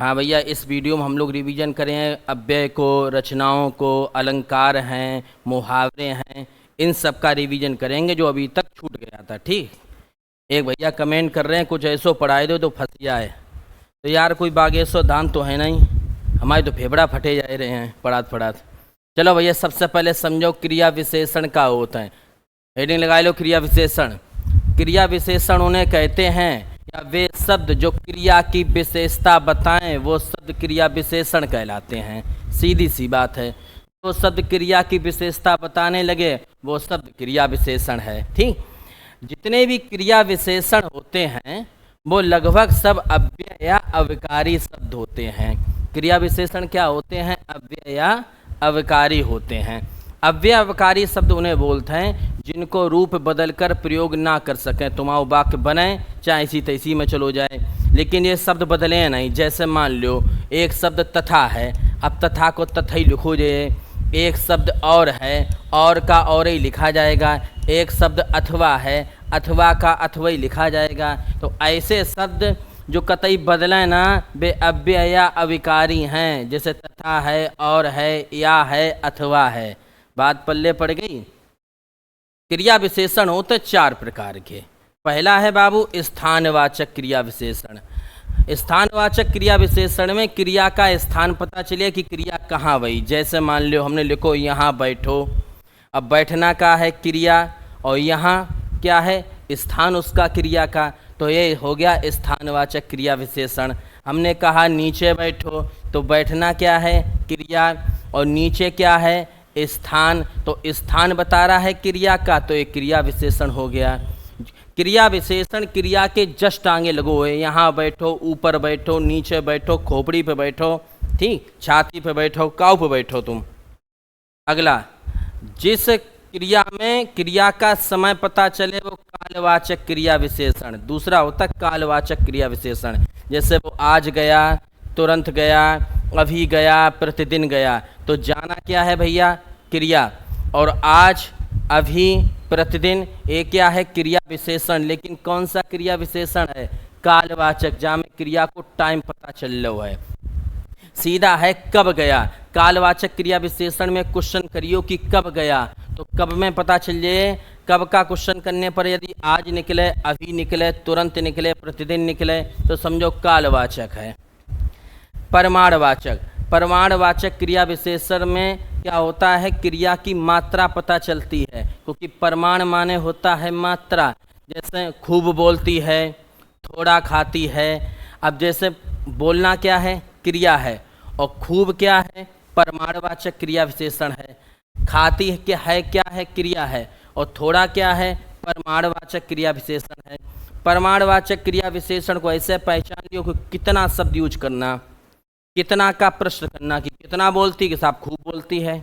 हाँ भैया, इस वीडियो में हम लोग रिवीजन करें अव्यय को, रचनाओं को, अलंकार हैं, मुहावरे हैं, इन सब का रिवीजन करेंगे जो अभी तक छूट गया था। ठीक। एक भैया कमेंट कर रहे हैं कुछ ऐसो पढ़ाए दो तो फंस जाए। तो यार कोई बागेश्वर धाम तो है नहीं, हमारे तो फेफड़ा फटे जा रहे हैं पढ़ात पढ़ात। चलो भैया, सबसे पहले समझो क्रिया विशेषण का होता है। हेडिंग लगा लो, क्रिया विशेषण। क्रिया विशेषण उन्हें कहते हैं या वे शब्द जो क्रिया की विशेषता बताएं वो शब्द क्रिया विशेषण कहलाते हैं। सीधी सी बात है, वो शब्द क्रिया की विशेषता बताने लगे वो शब्द क्रिया विशेषण है। ठीक। जितने भी क्रिया विशेषण होते हैं वो लगभग सब अव्यय या अविकारी शब्द होते हैं। क्रिया विशेषण क्या होते हैं? अव्यय या अविकारी होते हैं। अव्यय अविकारी शब्द उन्हें बोलते हैं जिनको रूप बदलकर प्रयोग ना कर सकें। तुम्हारा वाक्य बने चाहे इसी तैसी में चलो जाए, लेकिन ये शब्द बदले नहीं। जैसे मान लो एक शब्द तथा है, अब तथा को तथा ही लिखो जाए। एक शब्द और है, और का और ही लिखा जाएगा। एक शब्द अथवा है, अथवा का अथवा ही लिखा जाएगा। तो ऐसे शब्द जो कतई बदलें ना वे अव्यय या अविकारी हैं। जैसे तथा है, और है, या है, अथवा है। बात पल्ले पड़ गई। क्रिया विशेषण होते 4 प्रकार के। पहला है बाबू स्थानवाचक क्रिया विशेषण। स्थानवाचक क्रिया विशेषण में क्रिया का स्थान पता चले कि क्रिया कहाँ हुई। जैसे मान लो हमने लिखो यहाँ बैठो, अब बैठना का है क्रिया, और यहाँ क्या है? स्थान उसका क्रिया का। तो ये हो गया स्थानवाचक क्रिया विशेषण। हमने कहा नीचे बैठो, तो बैठना क्या है? क्रिया, और नीचे क्या है? स्थान। तो स्थान बता रहा है क्रिया का, तो एक क्रिया विशेषण हो गया। क्रिया विशेषण क्रिया के जस्ट आगे लगो हुए। यहाँ बैठो, ऊपर बैठो, नीचे बैठो, खोपड़ी पे बैठो, ठीक, छाती पे बैठो, काऊ पे बैठो तुम। अगला, जिस क्रिया में क्रिया का समय पता चले वो कालवाचक क्रिया विशेषण। दूसरा होता कालवाचक क्रिया विशेषण। जैसे वो आज गया, तुरंत गया, अभी गया, प्रतिदिन गया। तो जाना क्या है भैया? क्रिया। और आज, अभी, प्रतिदिन, ये क्या है? क्रिया विशेषण। लेकिन कौन सा क्रिया विशेषण है? कालवाचक, जहाँ में क्रिया को टाइम पता चल रहा है। सीधा है कब गया। कालवाचक क्रिया विशेषण में क्वेश्चन करियो कि कब गया, तो कब में पता चल जाए। कब का क्वेश्चन करने पर यदि आज निकले, अभी निकले, तुरंत निकले, प्रतिदिन निकले, तो समझो कालवाचक है। परमाणवाचक। परमाणवाचक क्रिया विशेषण में क्या होता है? क्रिया की मात्रा पता चलती है, क्योंकि परमाण माने होता है मात्रा। जैसे खूब बोलती है, थोड़ा खाती है। अब जैसे बोलना क्या है? क्रिया है, और खूब क्या है? परमाणवाचक क्रिया विशेषण है। खाती क्या है? क्रिया है, और थोड़ा क्या है? परमाणवाचक क्रिया विशेषण है। परमाणवाचक क्रिया विशेषण को ऐसे पहचान लियो कि कितना शब्द यूज करना, कितना का प्रश्न करना कि कितना बोलती कि साहब खूब बोलती है,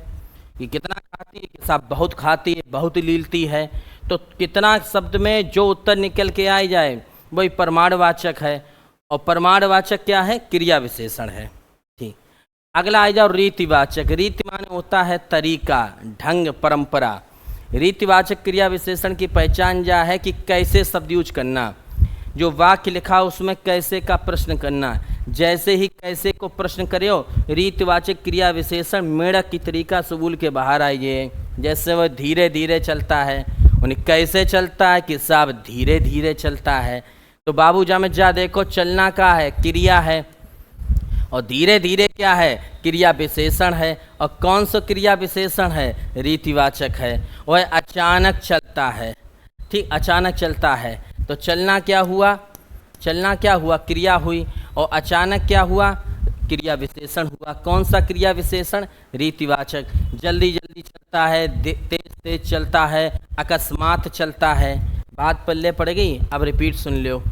कि कितना खाती है कि साहब बहुत खाती है, बहुत लीलती है। तो कितना शब्द में जो उत्तर निकल के आ जाए वही परमाणवाचक है। और परमाणवाचक क्या है? क्रिया विशेषण है। ठीक। अगला आ जाओ रीतिवाचक। रीति माने होता है तरीका, ढंग, परंपरा। रीतिवाचक क्रिया विशेषण की पहचान जा है कि कैसे शब्द यूज करना, जो वाक्य लिखा उसमें कैसे का प्रश्न करना। जैसे ही कैसे को प्रश्न करो, रीतिवाचक क्रिया विशेषण मेढक की तरीका से बोल के बाहर आइए। जैसे वह धीरे धीरे चलता है, उन्हें कैसे चलता है कि साहब धीरे धीरे चलता है। तो बाबू जा में जा देखो, चलना का है? क्रिया है, और धीरे धीरे क्या है? क्रिया विशेषण है। और कौन सा क्रिया विशेषण है? रीतिवाचक है। वह अचानक चलता है, ठीक, अचानक चलता है। तो चलना क्या हुआ? चलना क्या हुआ? क्रिया हुई। और अचानक क्या हुआ? क्रिया विशेषण हुआ। कौन सा क्रिया विशेषण? रीतिवाचक। जल्दी जल्दी चलता है, तेज तेज चलता है, अकस्मात चलता है। बात पल्ले पड़ गई। अब रिपीट सुन लो।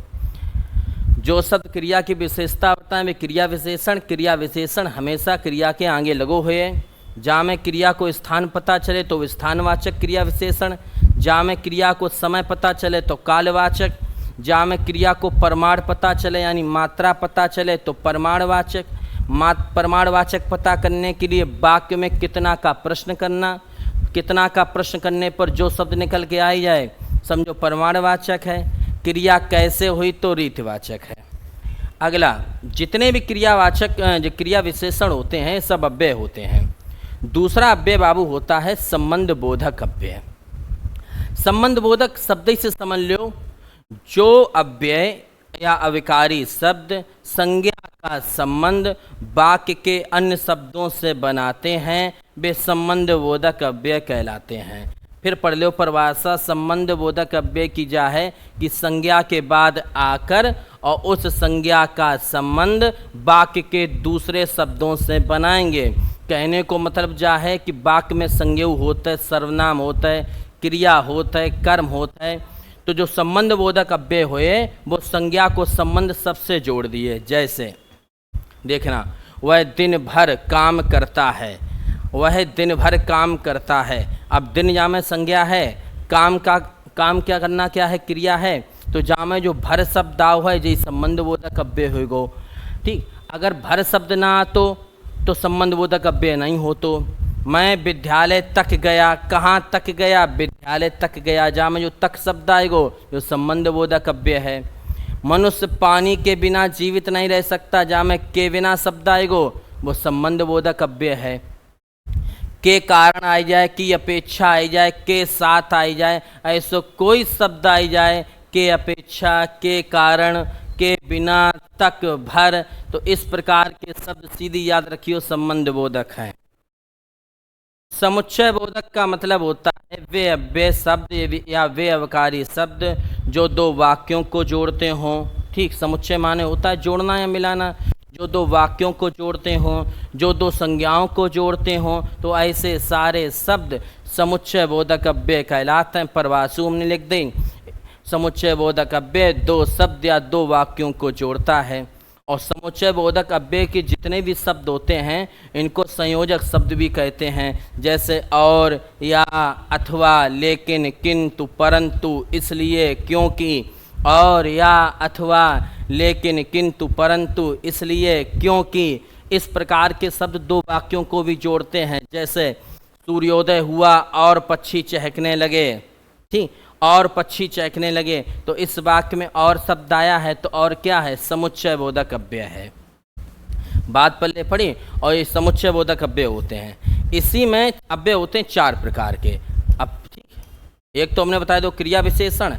जो शब्द क्रिया की विशेषता होता है वे क्रिया विशेषण। क्रिया विशेषण हमेशा क्रिया के आगे लगो हुए। जहाँ में क्रिया को स्थान पता चले तो स्थानवाचक क्रिया विशेषण। जहाँ में क्रिया को समय पता चले तो कालवाचक। जहाँ में क्रिया को परमाण पता चले यानी मात्रा पता चले तो परमाणवाचक। परमाणवाचक पता करने के लिए वाक्य में कितना का प्रश्न करना, कितना का प्रश्न करने पर जो शब्द निकल के आ जाए समझो परमाणवाचक है। क्रिया कैसे हुई तो रीतिवाचक है। अगला, जितने भी क्रियावाचक जो क्रिया विशेषण होते हैं सब अव्यय होते हैं। दूसरा अव्यय बाबू होता है संबंध बोधक अव्यय। संबंध बोधक शब्द से समझ लो, जो अव्यय या अविकारी शब्द संज्ञा का संबंध वाक्य के अन्य शब्दों से बनाते हैं वे संबंध बोधक अव्यय कहलाते हैं। फिर पढ़ लो परिभाषा, संबंध बोधक अव्यय की जा है कि संज्ञा के बाद आकर और उस संज्ञा का संबंध वाक्य के दूसरे शब्दों से बनाएंगे। कहने को मतलब जा है कि वाक्य में संज्ञेय होता है, सर्वनाम होता है, क्रिया होता है, कर्म होता है। तो जो संबंध बोधक अव्यय हुए वो संज्ञा को संबंध सबसे जोड़ दिए। जैसे देखना, वह दिन भर काम करता है, वह दिन भर काम करता है। अब दिन जा में संज्ञा है, काम क्या करना क्या है, क्रिया है। तो जा में जो भर शब्द आओ है जी संबंध बोधक अव्यय होगो। ठीक, अगर भर शब्द ना तो संबंध बोधक अव्यय नहीं हो। तो मैं विद्यालय तक गया, कहाँ तक गया, विद्यालय तक गया, जा में जो तक शब्द आएगो जो संबंध बोधक अव्यय है। मनुष्य पानी के बिना जीवित नहीं रह सकता, जा में के बिना शब्द आएगो वो संबंध बोधक अव्यय है। के कारण आई जाए, की अपेक्षा आई जाए, के साथ आई जाए, ऐसो कोई शब्द आई जाए, के अपेक्षा, के कारण, के बिना, तक, भर, तो इस प्रकार के शब्द सीधी याद रखियो संबंध बोधक है। समुच्चय बोधक का मतलब होता है वे अव्यय शब्द या वे अवकारी शब्द जो दो वाक्यों को जोड़ते हों। ठीक, समुच्चय माने होता है जोड़ना या मिलाना। जो दो वाक्यों को जोड़ते हों, जो दो संज्ञाओं को जोड़ते हों, तो ऐसे सारे शब्द समुच्चय बोधक अव्यय कहलाते हैं। परिभाषा हमने लिख दी, समुच्चय बोधक अव्यय दो शब्द या दो वाक्यों को जोड़ता है। और समुच्चय बोधक अव्यय के जितने भी शब्द होते हैं इनको संयोजक शब्द भी कहते हैं। जैसे और, या, अथवा, लेकिन, किंतु, परंतु, इसलिए, क्योंकि। और, या, अथवा, लेकिन, किंतु, परंतु, इसलिए, क्योंकि, इस प्रकार के शब्द दो वाक्यों को भी जोड़ते हैं। जैसे सूर्योदय हुआ और पक्षी चहकने लगे। ठीक, और पक्षी चहकने लगे, तो इस वाक्य में और शब्द आया है, तो और क्या है, समुच्चय बोधक अव्यय है। बात पल्ले पड़ी। और ये समुच्चय बोधक अव्यय होते हैं। इसी में अव्यय होते हैं चार प्रकार के। अब ठीक, एक तो हमने बताया दो क्रिया विशेषण,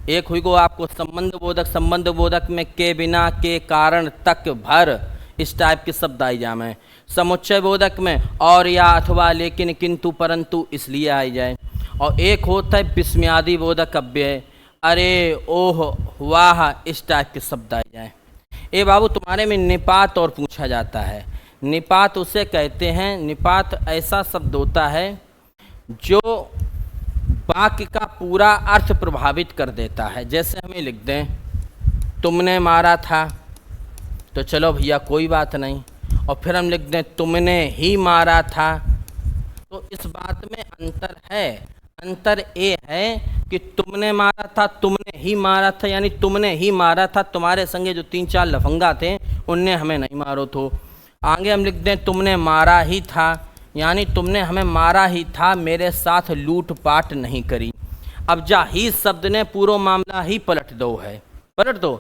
एक हुई को आपको संबंध बोधक। संबंध बोधक में के बिना, के कारण, तक, भर, इस टाइप के शब्द आई जाए। समुच्चय बोधक में और, या, अथवा, लेकिन, किंतु, परंतु, इसलिए आई जाए। और एक होता है विस्मयादि बोधक अव्यय, अरे, ओह, वाह, इस टाइप के शब्द आ जाए। ए बाबू, तुम्हारे में निपात और पूछा जाता है। निपात उसे कहते हैं, निपात ऐसा शब्द होता है जो वाक्य का पूरा अर्थ प्रभावित कर देता है। जैसे हमें लिख दें तुमने मारा था, तो चलो भैया कोई बात नहीं। और फिर हम लिख दें तुमने ही मारा था, तो इस बात में अंतर है। अंतर ये है कि तुमने मारा था, तुमने ही मारा था, यानी तुमने ही मारा था, तुम्हारे संगे जो 3-4 लफंगा थे उनने हमें नहीं मारो तो। आगे हम लिख दें तुमने मारा ही था, यानी तुमने हमें मारा ही था, मेरे साथ लूटपाट नहीं करी। अब जा ही शब्द ने पूरा मामला ही पलट दो है, पलट दो।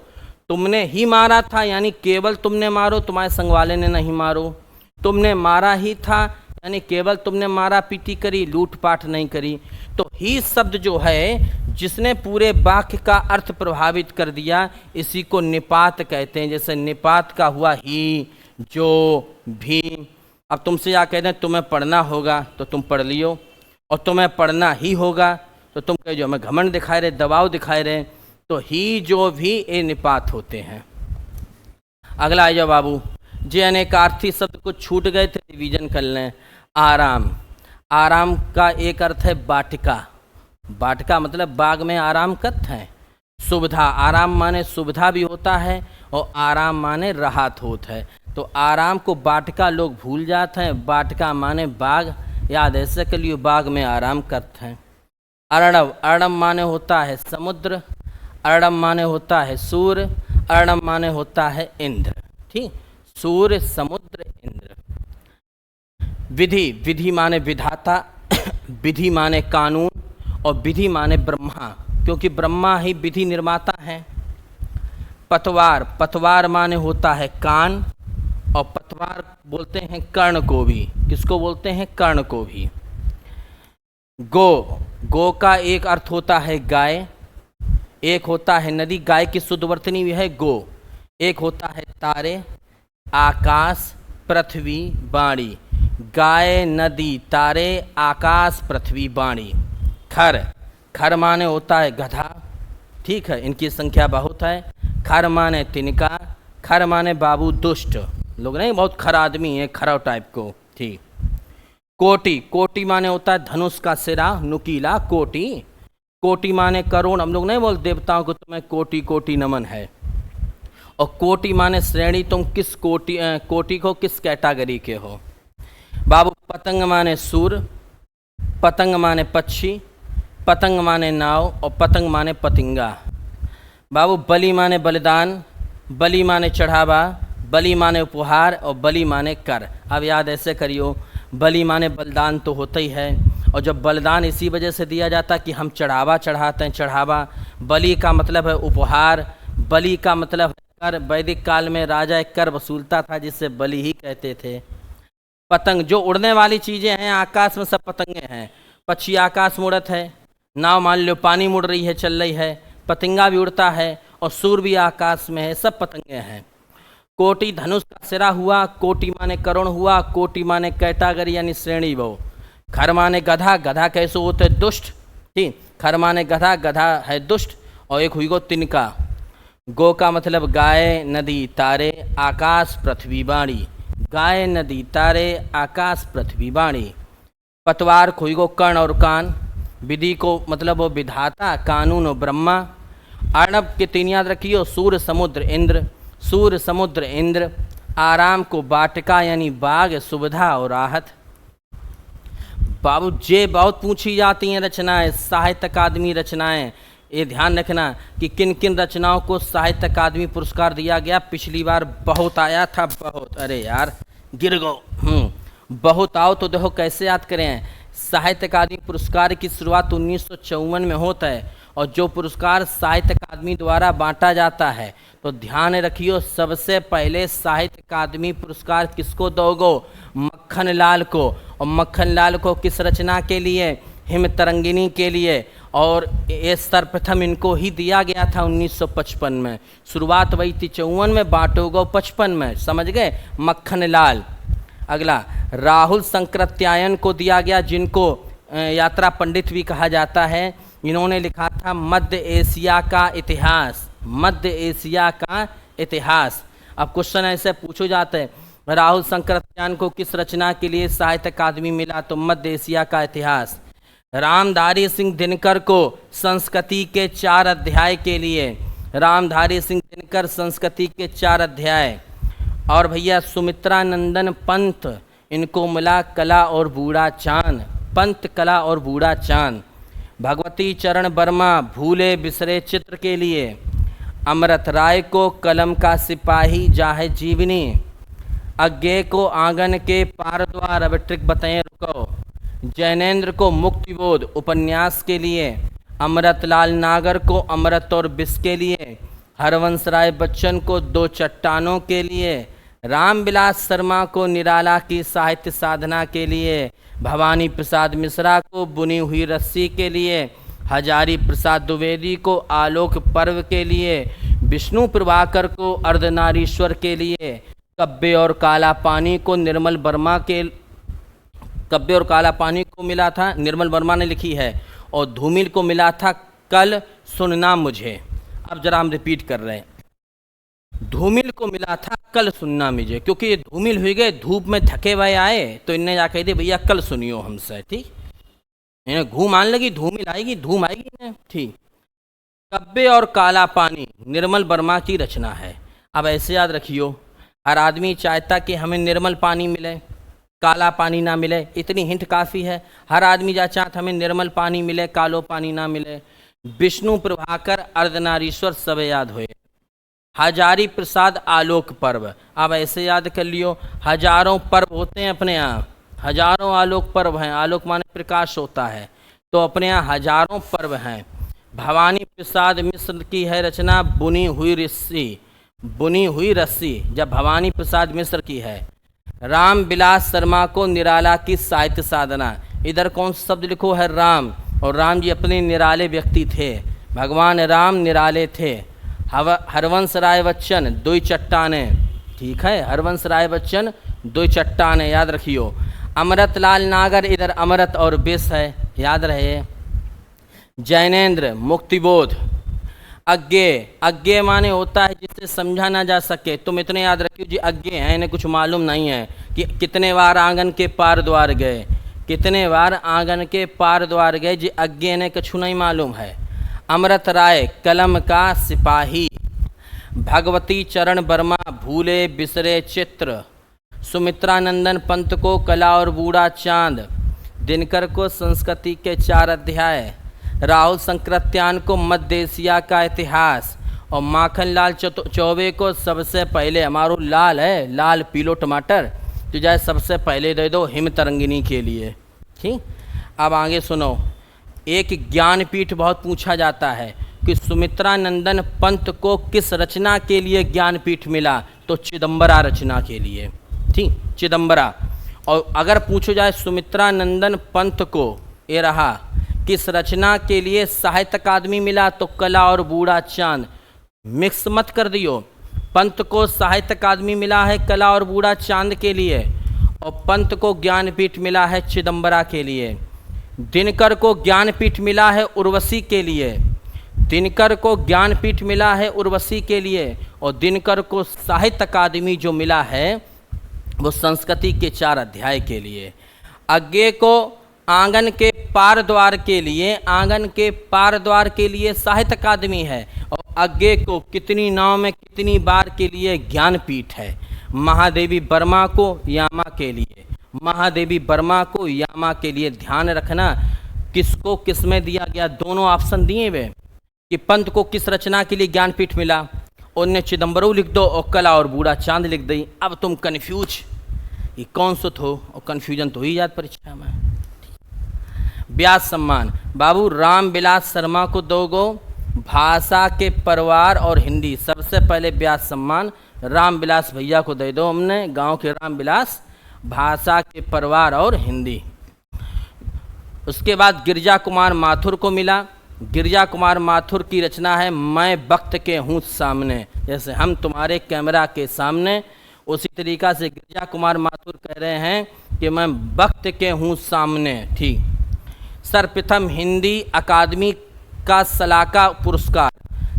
तुमने ही मारा था यानी केवल तुमने मारो, तुम्हारे संग वाले ने नहीं मारो। तुमने मारा ही था यानी केवल तुमने मारा पीटी करी, लूटपाट नहीं करी। तो ही शब्द जो है जिसने पूरे वाक्य का अर्थ प्रभावित कर दिया, इसी को निपात कहते हैं। जैसे निपात का हुआ ही, जो, भी। अब तुमसे या कहते हैं तुम्हें पढ़ना होगा तो तुम पढ़ लियो, और तुम्हें पढ़ना ही होगा तो तुम कह जो हमें घमंड दिखाए रहे, दबाव दिखाए रहे। तो ही, जो, भी ये निपात होते हैं। अगला आ जाओ बाबू, जे अनेकार्थी शब्द को छूट गए थे, रिवीजन कर लें। आराम, आराम का एक अर्थ है वाटिका। वाटिका मतलब बाग में आराम करते हैं। सुविधा, आराम माने सुविधा भी होता है और आराम माने राहत होता है। तो आराम को वाटिका लोग भूल जाते हैं, वाटिका माने बाग, याद ऐसे के लिए बाग में आराम करते हैं। अर्णव, अर्णव माने होता है समुद्र, अर्णव माने होता है सूर्य, अर्णव माने होता है इंद्र। ठीक, सूर्य, समुद्र, इंद्र। विधि, विधि माने विधाता, विधि माने कानून, और विधि माने ब्रह्मा, क्योंकि ब्रह्मा ही विधि निर्माता है। पतवार, पतवार माने होता है कान, और पतवार बोलते हैं कर्ण को भी। किसको बोलते हैं? कर्ण को भी। गो, गो का एक अर्थ होता है गाय, एक होता है नदी, गाय की शुद्ध वर्तनी भी है गो। एक होता है तारे, आकाश, पृथ्वी, वाणी। गाय, नदी, तारे, आकाश, पृथ्वी, वाणी। खर, खर माने होता है गधा, ठीक है, इनकी संख्या बहुत है। खर माने तिनका, खर माने बाबू दुष्ट, लोग नहीं बहुत खर आदमी है, खराब टाइप को, ठीक। कोटि, कोटि माने होता है धनुष का सिरा, नुकीला, कोटि। कोटि माने करोड़, हम लोग नहीं बोलते देवताओं को तुम्हें कोटि कोटि नमन है। और कोटि माने श्रेणी, तुम किस कोटि, कोटि को किस कैटेगरी के हो बाबू। पतंग माने सूर, पतंग माने पक्षी, पतंग माने नाव, और पतंग माने पतंगा। बाबू बलि माने बलिदान, बलि माने चढ़ावा, बलि माने उपहार, और बलि माने कर। अब याद ऐसे करियो, बलि माने बलिदान तो होता ही है, और जब बलिदान इसी वजह से दिया जाता कि हम चढ़ावा चढ़ाते हैं, चढ़ावा। बलि का मतलब है उपहार, बलि का मतलब है कर। वैदिक काल में राजा एक कर वसूलता था जिससे बलि ही कहते थे। पतंग, जो उड़ने वाली चीज़ें हैं, आकाश में सब पतंगे हैं। पक्षी आकाश में उड़त है, नाव मान लो पानी मुड़ रही है, चल रही है, पतंगा भी उड़ता है, और सूर भी आकाश में है, सब पतंगे हैं। कोटि धनुष का सिरा हुआ, कोटि माने करोड़ हुआ, कोटि माने कैटेगरी यानी श्रेणी वो। खर माने गधा, गधा कैसे होते हैं? दुष्ट, ठीक। खर माने गधा, गधा है दुष्ट। और एक हुई गो तिनका। गो का मतलब गाय, नदी, तारे, आकाश, पृथ्वी, वाणी। गाय, नदी, तारे, आकाश, पृथ्वी, वाणी। पतवार को हुई गो कर्ण और कान। विधि को मतलब वो विधाता, कानून और ब्रह्मा। अर्णव के तीन याद रखियो, सूर्य, समुद्र, इंद्र। सूर्य, समुद्र, इंद्र। आराम को वाटिका यानी बाग, सुविधा और राहत। बाबू जे बहुत पूछी जाती हैं रचनाएं, साहित्य अकादमी रचनाएं। ये ध्यान रखना कि किन किन रचनाओं को साहित्य अकादमी पुरस्कार दिया गया। पिछली बार बहुत आया था, बहुत, अरे यार गिर गो, बहुत आओ तो देखो कैसे याद करें। साहित्य अकादमी पुरस्कार की शुरुआत 1954 में होता है, और जो पुरस्कार साहित्य अकादमी द्वारा बांटा जाता है, तो ध्यान रखियो सबसे पहले साहित्य अकादमी पुरस्कार किसको दोगो? मक्खन लाल को। और मक्खन लाल को किस रचना के लिए? हिम तरंगिनी के लिए। और ये सर्वप्रथम इनको ही दिया गया था 1955 में। शुरुआत वही थी 54 में, बांटोगो 55 में, समझ गए? मक्खन लाल। अगला राहुल संकृत्यायन को दिया गया, जिनको यात्रा पंडित भी कहा जाता है। इन्होंने लिखा था मध्य एशिया का इतिहास, मध्य एशिया का इतिहास। अब क्वेश्चन ऐसे पूछो जाते हैं, राहुल संकृत्यायन को किस रचना के लिए साहित्य अकादमी मिला? तो मध्य एशिया का इतिहास। रामधारी सिंह दिनकर को संस्कृति के 4 अध्याय के लिए, रामधारी सिंह दिनकर संस्कृति के 4 अध्याय। और भैया सुमित्रा नंदन पंत, इनको मिला कला और बूढ़ा चांद, पंत कला और बूढ़ा चांद। भगवती चरण वर्मा भूले बिसरे चित्र के लिए। अमृत राय को कलम का सिपाही जाहे जीवनी। अज्ञे को आंगन के पार द्वार, अब ट्रिक बताएं रुको। जैनेन्द्र को मुक्तिबोध उपन्यास के लिए। अमृतलाल नागर को अमृत और विष के लिए। हरवंश राय बच्चन को 2 चट्टानों के लिए। रामविलास शर्मा को निराला की साहित्य साधना के लिए। भवानी प्रसाद मिश्रा को बुनी हुई रस्सी के लिए। हजारी प्रसाद द्विवेदी को आलोक पर्व के लिए। विष्णु प्रभाकर को अर्धनारीश्वर के लिए। कब्बे और काला पानी को निर्मल वर्मा के, कब्बे और काला पानी को मिला था, निर्मल वर्मा ने लिखी है। और धूमिल को मिला था कल सुनना मुझे। अब जरा हम रिपीट कर रहे हैं, धूमिल को मिला था कल सुनना मुझे, क्योंकि ये धूमिल हुई गए, धूप में थके हुए आए, तो इनने जा कह दिया भैया कल सुनियो हमसे, ठीक। इन्हें घूम आने लगी, धूमिल आएगी, धूम आएगी इन्हें, ठीक। कब्बे और काला पानी निर्मल वर्मा की रचना है। अब ऐसे याद रखियो, हर आदमी चाहता कि हमें निर्मल पानी मिले, काला पानी ना मिले, इतनी हिंट काफ़ी है। हर आदमी जा चाहता हमें निर्मल पानी मिले, कालो पानी ना मिले। विष्णु प्रभाकर अर्धनारीश्वर सब याद हुए। हजारी प्रसाद आलोक पर्व, अब ऐसे याद कर लियो, हजारों पर्व होते हैं अपने यहाँ, हजारों आलोक पर्व हैं। आलोक माने प्रकाश होता है, तो अपने यहाँ हजारों पर्व हैं। भवानी प्रसाद मिश्र की है रचना बुनी हुई रस्सी, बुनी हुई रस्सी जब भवानी प्रसाद मिश्र की है। राम बिलास शर्मा को निराला की साहित्य साधना, इधर कौन सा शब्द लिखो है राम, और राम जी अपने निराले व्यक्ति थे, भगवान राम निराले थे। हरवंश राय बच्चन दो चट्टाने, ठीक है, हरवंश राय बच्चन दो चट्टाने याद रखियो। अमृतलाल नागर, इधर अमृत और विष है, याद रहे। जैनेन्द्र मुक्तिबोध। अज्ञे, अज्ञे माने होता है जिसे समझा ना जा सके, तुम इतने याद रखियो जी अज्ञे हैं, इन्हें कुछ मालूम नहीं है कि कितने बार आंगन के पार द्वार गए, कितने बार आंगन के पार द्वार गए जी अज्ञे ने कुछ नहीं मालूम है। अमृत राय कलम का सिपाही। भगवती चरण वर्मा भूले बिसरे चित्र। सुमित्रा नंदन पंत को कला और बूढ़ा चांद। दिनकर को संस्कृति के 4 अध्याय। राहुल संकृत्यान को मध्य एशिया का इतिहास। और माखनलाल चौबे को सबसे पहले, हमारो लाल है, लाल पीलो टमाटर, तो जाए सबसे पहले दे दो हिम तरंगिनी के लिए। ठीक, अब आगे सुनो। एक ज्ञानपीठ बहुत पूछा जाता है कि सुमित्रा नंदन पंत को किस रचना के लिए ज्ञानपीठ मिला, तो चिदंबरा रचना के लिए। ठीक, चिदंबरा। और अगर पूछो जाए सुमित्रा नंदन पंत को, ये रहा, किस रचना के लिए साहित्य अकादमी मिला, तो कला और बूढ़ा चांद। मिक्स मत कर दियो, पंत को साहित्य अकादमी मिला है कला और बूढ़ा चांद के लिए, और पंत को ज्ञानपीठ मिला है चिदंबरा के लिए। दिनकर को ज्ञानपीठ मिला है उर्वशी के लिए, दिनकर को ज्ञानपीठ मिला है उर्वशी के लिए। और दिनकर को साहित्य अकादमी जो मिला है वो संस्कृति के 4 अध्याय के लिए। अज्ञे को आंगन के पार द्वार के लिए, आंगन के पार द्वार के लिए साहित्य अकादमी है। और अज्ञे को कितनी नाव में कितनी बार के लिए ज्ञानपीठ है। महादेवी वर्मा को यामा के लिए, महादेवी वर्मा को यामा के लिए। ध्यान रखना किसको किस में दिया गया, दोनों ऑप्शन दिए हुए कि पंत को किस रचना के लिए ज्ञानपीठ मिला, उनने चिदंबरू लिख दो और कला और बूढ़ा चांद लिख दी। अब तुम कन्फ्यूज ये कौन सा हो, और कन्फ्यूजन तो ही जात परीक्षा में। व्यास सम्मान बाबू राम बिलास शर्मा को 2 गो, भाषा के परिवार और हिंदी। सबसे पहले व्यास सम्मान राम बिलास भैया को दे दो हमने, गांव के राम बिलास, भाषा के परिवार और हिंदी। उसके बाद गिरजा कुमार माथुर को मिला। गिरजा कुमार माथुर की रचना है मैं वक्त के हूँ सामने, जैसे हम तुम्हारे कैमरा के सामने, उसी तरीक़ा से गिरजा कुमार माथुर कह रहे हैं कि मैं वक्त के हूँ सामने। ठीक, सर्वप्रथम हिंदी अकादमी का सलाका पुरस्कार,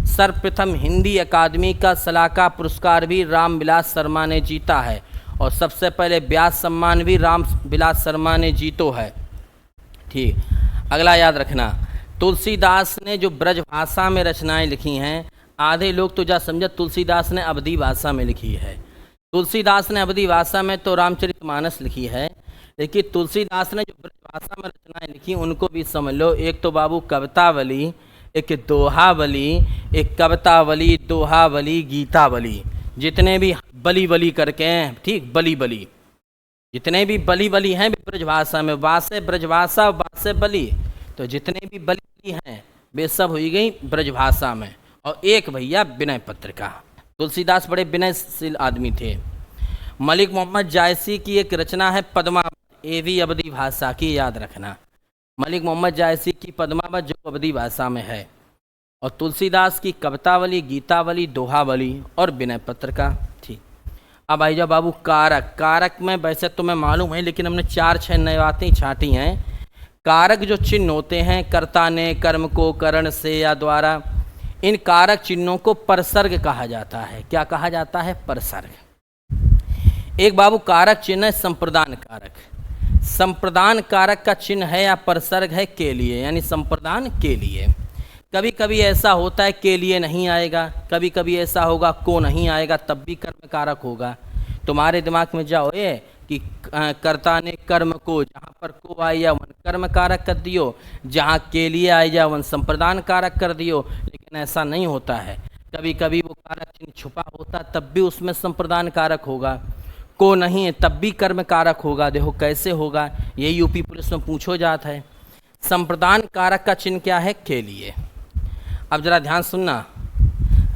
सर्वप्रथम हिंदी अकादमी का सलाका पुरस्कार भी राम बिलास शर्मा ने जीता है। और सबसे पहले व्यास सम्मान भी राम बिलास शर्मा ने जीतो है। ठीक, अगला याद रखना, तुलसीदास ने जो ब्रज भाषा में रचनाएं लिखी हैं, आधे लोग तो जा समझे तुलसीदास ने अवधी भाषा में लिखी है। तुलसीदास ने अवधी भाषा में तो रामचरितमानस लिखी है, लेकिन तुलसीदास ने जो ब्रज भाषा में रचनाएं लिखी उनको भी समझ लो। एक तो बाबू कवितावली, एक दोहावली, एक कवितावली, दोहावली, गीतावली, जितने भी बली बली करके हैं, ठीक, बली बली, जितने भी बली बली हैं ब्रजभाषा में, वासे ब्रजभाषा वासे बली, तो जितने भी बली बली हैं वे सब हुई गई ब्रजभाषा में। और एक भैया विनय पत्रिका। तुलसीदास बड़े विनयशील आदमी थे। मलिक मोहम्मद जायसी की एक रचना है पद्मावत, ये भी अवधी भाषा की, याद रखना। मलिक मोहम्मद जायसी की पद्मावत जो अवधी भाषा में है। और तुलसीदास की कवितावली, गीतावली, दोहावली और विनय पत्रिका। ठीक, अब आई जाओ बाबू कारक। कारक में वैसे तुम्हें मालूम है, लेकिन हमने 4-6 नई बातें छांटी हैं। कारक जो चिन्ह होते हैं, कर्ता ने, कर्म को, करण से या द्वारा, इन कारक चिन्हों को परसर्ग कहा जाता है। क्या कहा जाता है? परसर्ग। एक बाबू कारक चिन्ह है संप्रदान कारक। संप्रदान कारक का चिन्ह है या परसर्ग है के लिए, यानी संप्रदान के लिए। कभी कभी ऐसा होता है के लिए नहीं आएगा, कभी कभी ऐसा होगा को नहीं आएगा, तब भी कर्म कारक होगा। तुम्हारे दिमाग में जाओ ये कि कर्ता ने कर्म को, जहाँ पर को आई जा वन कर्म कारक कर दियो, जहाँ के लिए आई जा वन संप्रदान कारक कर दियो। लेकिन ऐसा नहीं होता है, कभी कभी वो कारक चिन्ह छुपा होता तब भी उसमें संप्रदान कारक होगा, को नहीं है तब भी कर्म कारक होगा। देखो कैसे होगा, ये यूपी पुलिस में पूछो जाता है। संप्रदान कारक का चिन्ह क्या है? के लिए। अब जरा ध्यान सुनना,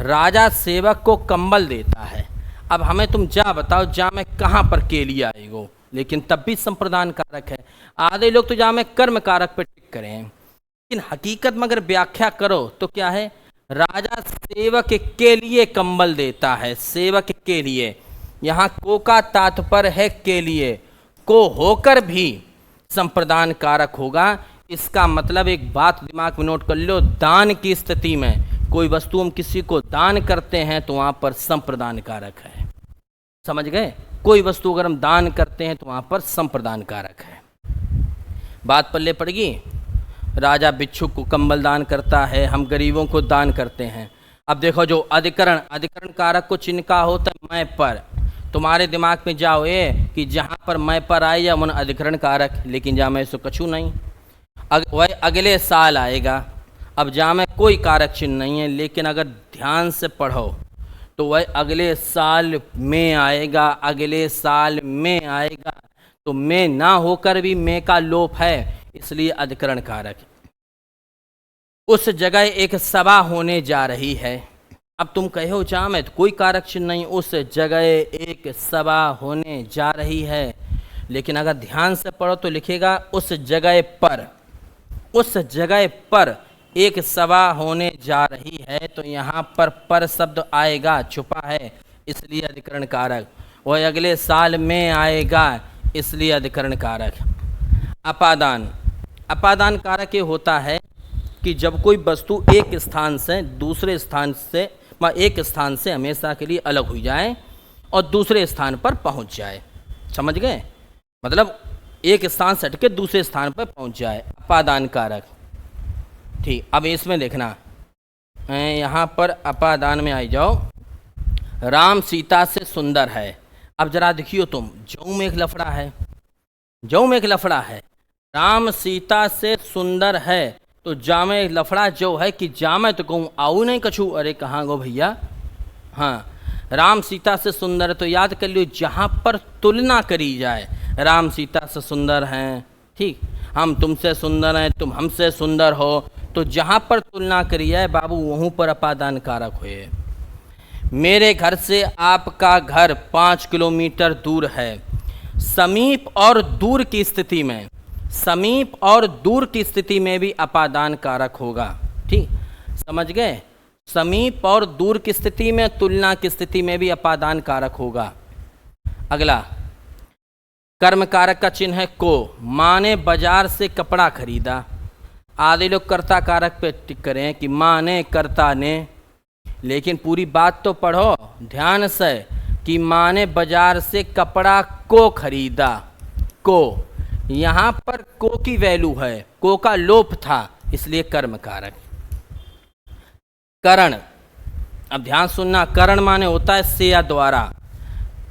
राजा सेवक को कंबल देता है। अब हमें तुम जा बताओ जा में कहाँ पर के लिए आएगो, लेकिन तब भी संप्रदान कारक है। आधे लोग तो जा में कर्म कारक पे टिक करें, लेकिन हकीकत में अगर व्याख्या करो तो क्या है, राजा सेवक के लिए कंबल देता है, सेवक के लिए। यहाँ को का तात्पर्य है के लिए, को होकर भी संप्रदान कारक होगा। इसका मतलब एक बात दिमाग में नोट कर लो, दान की स्थिति में कोई वस्तु हम किसी को दान करते हैं तो वहाँ पर संप्रदान कारक है। समझ गए? कोई वस्तु अगर हम दान करते हैं तो वहाँ पर संप्रदान कारक है। बात पल्ले पड़ेगी। राजा भिक्षुक को कंबल दान करता है, हम गरीबों को दान करते हैं। अब देखो जो अधिकरण कारक को चिन्ह का होता है मैं पर, तुम्हारे दिमाग में जाओ ये कि जहाँ पर मैं पर आए या मन अधिकरण कारक, लेकिन जहाँ मैं सो कछु नहीं, वह अगले साल आएगा। अब जहाँ में कोई कारक चिन्ह नहीं है, लेकिन अगर ध्यान से पढ़ो तो वह अगले साल में आएगा, अगले साल में आएगा। तो में ना होकर भी में का लोप है, इसलिए अधिकरण कारक। उस जगह एक सभा होने जा रही है। अब तुम कहो जहाँ में तो कोई कारक चिन्ह नहीं, उस जगह एक सभा होने जा रही है, लेकिन अगर ध्यान से पढ़ो तो लिखेगा उस जगह पर, उस जगह पर एक सभा होने जा रही है। तो यहाँ पर शब्द आएगा, छुपा है, इसलिए अधिकरण कारक। वह अगले साल में आएगा, इसलिए अधिकरण कारक। अपादान कारक ये होता है कि जब कोई वस्तु एक स्थान से दूसरे स्थान से, एक स्थान से हमेशा के लिए अलग हो जाए और दूसरे स्थान पर पहुंच जाए। समझ गए? मतलब एक स्थान से हटके दूसरे स्थान पर पहुंच जाए, अपादान कारक। ठीक, अब इसमें देखना, यहाँ पर अपादान में आई जाओ। राम सीता से सुंदर है। अब जरा देखियो तुम, जऊ में एक लफड़ा है, जऊ में एक लफड़ा है। राम सीता से सुंदर है तो जा में एक लफड़ा जो है कि जा में तो कहूँ आऊ नहीं कछू, अरे कहाँ गो भैया। हाँ, राम सीता से सुंदर है तो याद कर लियो, जहाँ पर तुलना करी जाए, राम सीता से सुंदर हैं, ठीक, हम तुमसे सुंदर हैं, तुम हमसे सुंदर हो, तो जहाँ पर तुलना करी जाए बाबू वहीं पर अपादान कारक हुए। मेरे घर से आपका घर 5 किलोमीटर दूर है। समीप और दूर की स्थिति में, समीप और दूर की स्थिति में भी अपादान कारक होगा। ठीक, समझ गए? समीप और दूर की स्थिति में, तुलना की स्थिति में भी अपादान कारक होगा। अगला कर्म कारक का चिन्ह है को। माँ ने बाजार से कपड़ा खरीदा। आधे लोग कर्ता कारक पे टिक करें कि माँ ने, कर्ता ने, लेकिन पूरी बात तो पढ़ो ध्यान से कि माँ ने बाजार से कपड़ा को खरीदा। को, यहाँ पर को की वैल्यू है, को का लोप था, इसलिए कर्म कारक। करण, अब ध्यान सुनना, करण माने होता है से या द्वारा।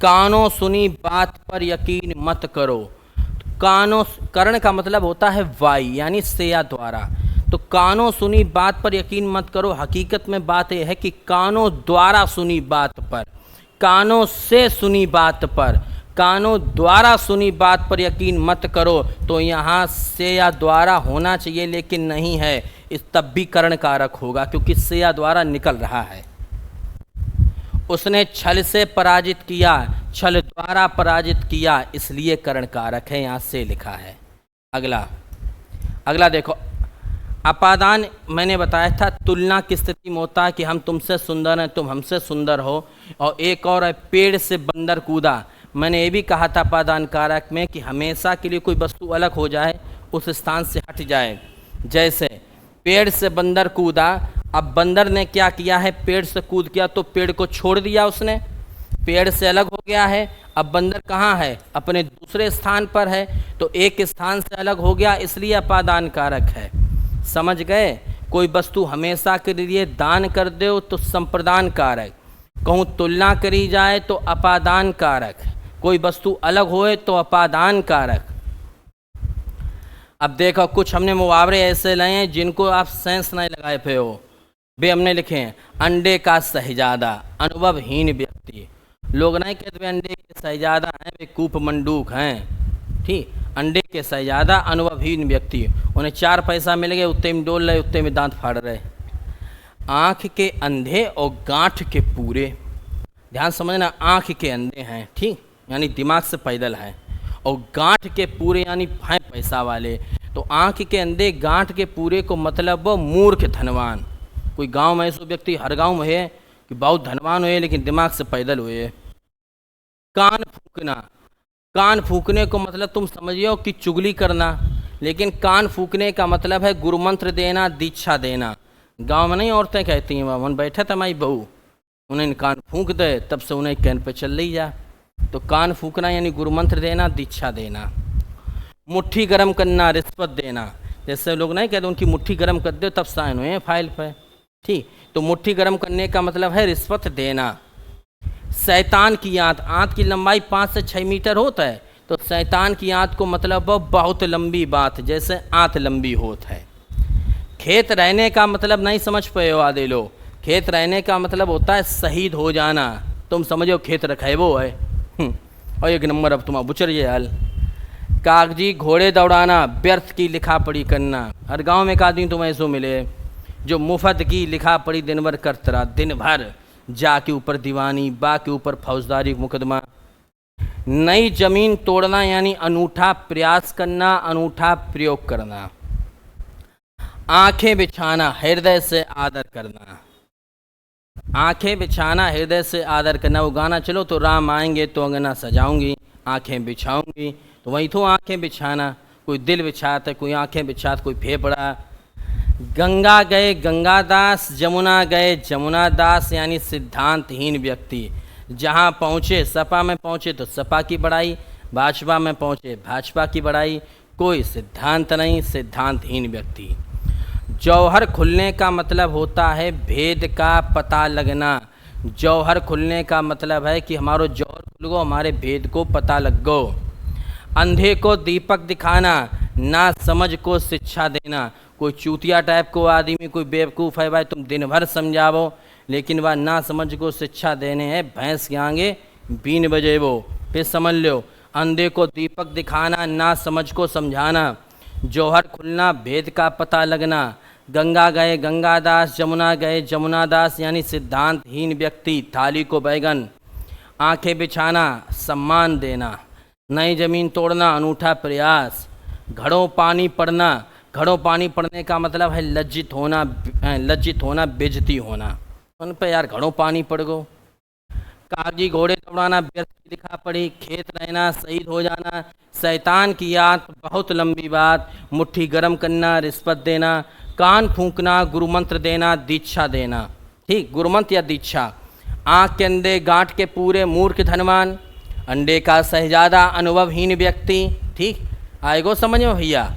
कानों सुनी बात पर यकीन मत करो। कानों, करण का मतलब होता है वाई, यानी से या द्वारा। तो कानों सुनी बात पर यकीन मत करो, हकीकत में बात यह है कि कानों द्वारा सुनी बात पर, कानों से सुनी बात पर, कानों द्वारा सुनी बात पर यकीन मत करो। तो यहाँ से या द्वारा होना चाहिए, लेकिन नहीं है, इस तब भी करण कारक होगा, क्योंकि से या द्वारा निकल रहा है। उसने छल से पराजित किया, छल द्वारा पराजित किया, इसलिए करण कारक है, यहाँ से लिखा है। अगला देखो, अपादान मैंने बताया था तुलना की स्थिति में होता है कि हम तुमसे सुंदर हैं, तुम हमसे सुंदर हो। और एक और है पेड़ से बंदर कूदा। मैंने ये भी कहा था अपादान कारक में कि हमेशा के लिए कोई वस्तु अलग हो जाए, उस स्थान से हट जाए। जैसे पेड़ से बंदर कूदा, अब बंदर ने क्या किया है, पेड़ से कूद किया तो पेड़ को छोड़ दिया उसने, पेड़ से अलग हो गया है। अब बंदर कहाँ है, अपने दूसरे स्थान पर है, तो एक स्थान से अलग हो गया, इसलिए अपादान कारक है। समझ गए? कोई वस्तु हमेशा के लिए दान कर दो तो संप्रदान कारक, कहूँ तुलना करी जाए तो अपादान कारक, कोई वस्तु अलग होए तो अपादान कारक। अब देखो कुछ हमने मुहावरे ऐसे लाए हैं जिनको आप सेंस नहीं लगाए पे हो। वे हमने लिखे हैं, अंडे का शहजादा अनुभवहीन व्यक्ति। लोग नहीं कहते अंडे के शहजादा हैं, वे कूप मंडूक हैं। ठीक, अंडे के शहजादा अनुभवहीन व्यक्ति, उन्हें 4 पैसा मिल गए, उतने में डोल रहे, उतने में दांत फाड़ रहे। आँख के अंधे और गांठ के पूरे। ध्यान समझना, आँख के अंधे हैं, ठीक, यानी दिमाग से पैदल हैं, और गांठ के पूरे यानी हैं पैसा वाले। तो आँख के अंधे गांठ के पूरे को मतलब वो मूर्ख धनवान। कोई गांव में ऐसा व्यक्ति हर गांव में है कि बहुत धनवान हुए लेकिन दिमाग से पैदल हुए। कान फूकना, कान फूकने को मतलब तुम समझियो कि चुगली करना, लेकिन कान फूकने का मतलब है गुरु मंत्र देना, दीक्षा देना। गांव में नहीं औरतें कहती हैं, वहाँ बैठा था माई बहू, उन्हें कान फूंक दे, तब से उन्हें कैन पे चल रही जा। तो कान फूकना यानी गुरु मंत्र देना, दीक्षा देना। मुट्ठी गरम करना, रिश्वत देना। जैसे लोग नहीं कहते उनकी मुट्ठी गरम कर दो तब साइन हुए फाइल पर, ठीक। तो मुट्ठी गरम करने का मतलब है रिश्वत देना। शैतान की आंत, आंत की लंबाई 5 से 6 मीटर होता है, तो शैतान की आंत को मतलब बहुत लंबी बात, जैसे आंत लंबी होत है। खेत रहने का मतलब नहीं समझ पाए हो आधे लोग। खेत रहने का मतलब होता है शहीद हो जाना। तुम समझो खेत रखे वो है। और एक नंबर अब तुम बुचर ये हाल। कागजी घोड़े दौड़ाना, व्यर्थ की लिखा पढ़ी करना। हर गांव में एक आदमी तुम्हें ऐसो मिले जो मुफ्त की लिखा पढ़ी दिन भर करता रहा, दिन भर जा के ऊपर दीवानी, बा के ऊपर फौजदारी मुकदमा। नई जमीन तोड़ना यानी अनूठा प्रयास करना, अनूठा प्रयोग करना। आंखें बिछाना, हृदय से आदर करना। आंखें बिछाना, हृदय से आदर करना। वो गाना चलो तो राम आएंगे तो अंगना सजाऊंगी, आंखें बिछाऊंगी, तो वही तो आंखें बिछाना। कोई दिल बिछाता, कोई आंखें बिछाता, कोई फेफड़ा। गंगा गए गंगादास, जमुना गए जमुनादास, यानी सिद्धांतहीन व्यक्ति। जहाँ पहुँचे, सपा में पहुँचे तो सपा की बड़ाई, भाजपा में पहुँचे भाजपा की बड़ाई, कोई सिद्धांत नहीं, सिद्धांतहीन व्यक्ति। जौहर खुलने का मतलब होता है भेद का पता लगना। जौहर खुलने का मतलब है कि हमारो जौहर खुल गो, हमारे भेद को पता लग गो। अंधे को दीपक दिखाना, ना समझ को शिक्षा देना। कोई चूतिया टाइप को आदमी, कोई बेवकूफ़ है भाई, तुम दिन भर समझावो, लेकिन वह ना समझ को शिक्षा देने हैं भैंस के आगे बीन बजे वो। फिर समझ लो, अंधे को दीपक दिखाना, ना समझ को समझाना, जौहर खुलना, भेद का पता लगना। गंगा गए गंगादास, जमुना गए जमुनादास, यानी सिद्धांतहीन व्यक्ति, थाली को बैगन। आंखें बिछाना, सम्मान देना। नई जमीन तोड़ना, अनूठा प्रयास। घड़ों पानी पड़ना, घड़ों पानी पड़ने का मतलब है लज्जित होना, बेइज्जती होना। उन पे यार घड़ों पानी पड़ गो। कागजी घोड़े दौड़ाना, व्यर्थ की लिखा पढ़ी, खेत रहना, शहीद हो जाना, शैतान की याद, बहुत लंबी बात, मुट्ठी गरम करना, रिश्वत देना, कान फूंकना, गुरु मंत्र देना, दीक्षा देना, ठीक, गुरु मंत्र या दीक्षा। आँख के अंधे, गांठ के पूरे, मूर्ख धनवान, अंडे का शहजादा, अनुभवहीन व्यक्ति, ठीक, आएगो समझ में भैया।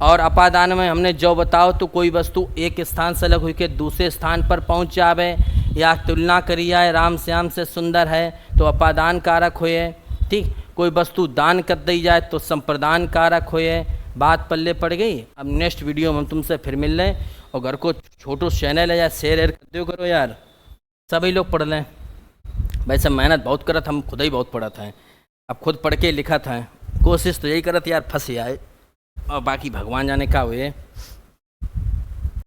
और अपादान में हमने जो बताओ तो कोई वस्तु एक स्थान से अलग हुई के दूसरे स्थान पर पहुंच जावे, या तुलना करी जाए राम श्याम से सुंदर है तो अपादान कारक हुए, ठीक। कोई वस्तु दान कर दी जाए तो संप्रदान कारक हुए। बात पल्ले पड़ गई। अब नेक्स्ट वीडियो में हम तुमसे फिर मिल रहे, और घर को छोटो चैनल है यार, शेयर कर दो करो यार, सभी लोग पढ़ लें। वैसे मेहनत बहुत करत, हम खुद ही बहुत पढ़ा था, अब खुद पढ़ के लिखा था, कोशिश तो यही करत यार फंस आए, और बाकी भगवान जाने का हुए।